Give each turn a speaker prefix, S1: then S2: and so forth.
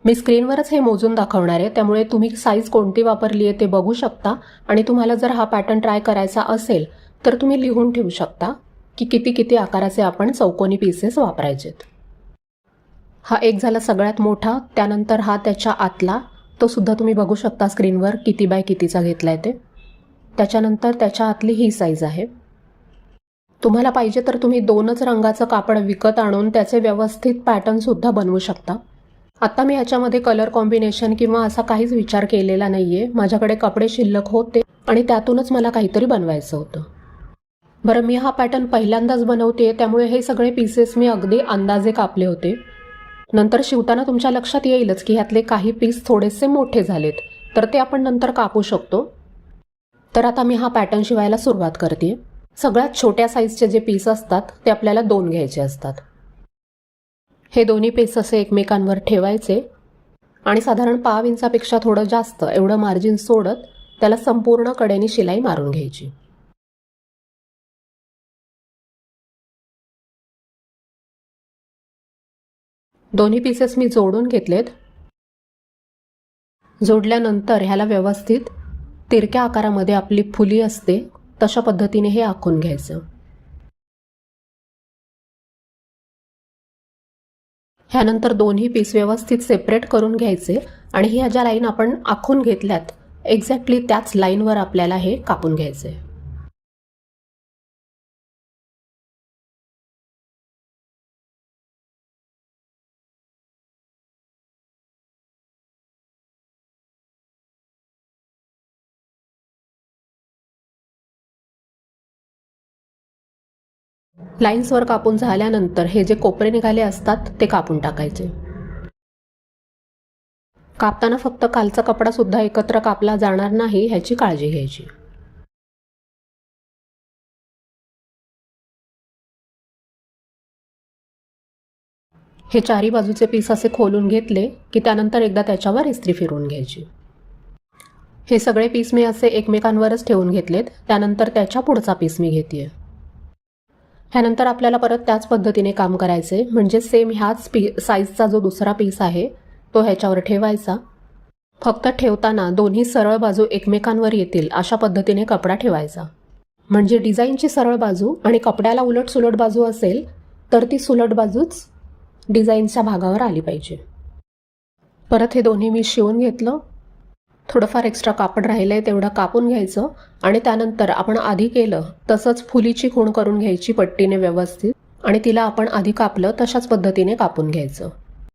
S1: मी स्क्रीनवरच हे मोजून दाखवणार आहे, त्यामुळे तुम्ही साईज कोणती वापरली आहे ते बघू शकता आणि तुम्हाला जर हा पॅटर्न ट्राय करायचा असेल तर तुम्ही लिहून ठेवू शकता की किती किती आकाराचे आपण चौकोनी पीसेस वापरायचेत. हा एक झाला सगळ्यात मोठा, त्यानंतर हा त्याच्या आतला, तो सुद्धा तुम्ही बघू शकता स्क्रीनवर किती बाय कितीचा घेतलाय ते. त्याच्यानंतर त्याच्या आतली ही साईज आहे. तुम्हाला पाहिजे तर तुम्ही 2च रंगाचं कापड विकत आणून त्याचे व्यवस्थित पॅटर्न सुद्धा बनवू शकता. आता मी ह्याच्यामध्ये कलर कॉम्बिनेशन किंवा असा काहीच विचार केलेला नाहीये. माझ्याकडे कपडे शिल्लक होते आणि त्यातूनच मला काहीतरी बनवायचं होतं. बरं, मी हा पॅटर्न पहिल्यांदाच बनवते, त्यामुळे हे सगळे पीसेस मी अगदी अंदाजे कापले होते. नंतर शिवताना तुमच्या लक्षात येईलच की ह्यातले काही पीस थोडेसे मोठे झालेत, तर ते आपण नंतर कापू शकतो. तर आता मी हा पॅटर्न शिवायला सुरुवात करते. सगळ्यात छोट्या साईजचे जे पीस असतात ते आपल्याला 2 घ्यायचे असतात. हे दोन्ही पीस असे एकमेकांवर ठेवायचे आणि साधारण पाव इंचापेक्षा थोडं जास्त एवढं मार्जिन सोडत त्याला संपूर्ण कडेने शिलाई मारून घ्यायची. दोन्ही पीसेस मी जोडून घेतलेत. जोडल्यानंतर ह्याला व्यवस्थित तिरक्या आकारामध्ये आपली फुली असते तशा पद्धतीने हे आखून घ्यायचं. ह्यानंतर दोन्ही पीस व्यवस्थित सेपरेट करून घ्यायचे आणि ह्या ज्या लाईन आपण आखून घेतल्यात एक्झॅक्टली त्याच लाईनवर आपल्याला हे कापून घ्यायचे. लाईन्सवर कापून झाल्यानंतर हे जे कोपरे निघाले असतात ते कापून टाकायचे. कापताना फक्त खालचा कपडा सुद्धा एकत्र कापला जाणार नाही ह्याची काळजी घ्यायची. हे चारी बाजूचे पीस असे खोलून घेतले की त्यानंतर एकदा त्याच्यावर इस्त्री फिरवून घ्यायची. हे सगळे पीस मी असे एकमेकांवरच ठेवून घेतलेत. त्यानंतर त्याच्या पुढचा पीस मी घेतेय. ह्यानंतर आपल्याला परत त्याच पद्धतीने काम करायचे, म्हणजे सेम ह्याच साईजचा जो दुसरा पीस आहे तो ह्याच्यावर ठेवायचा. फक्त ठेवताना दोन्ही सरळ बाजू एकमेकांवर येतील अशा पद्धतीने कपडा ठेवायचा. म्हणजे डिझाईनची सरळ बाजू आणि कपड्याला उलट सुलट बाजू असेल तर ती सुलट बाजूच डिझाईनच्या भागावर आली पाहिजे. परत हे दोन्ही मी शिवून घेतलं. थोडंफार एक्स्ट्रा कापड राहिलंय तेवढं कापून घ्यायचं आणि त्यानंतर आपण आधी केलं तसंच फुलीची खूण करून घ्यायची पट्टीने व्यवस्थित आणि तिला आपण आधी कापलं तशाच पद्धतीने कापून घ्यायचं.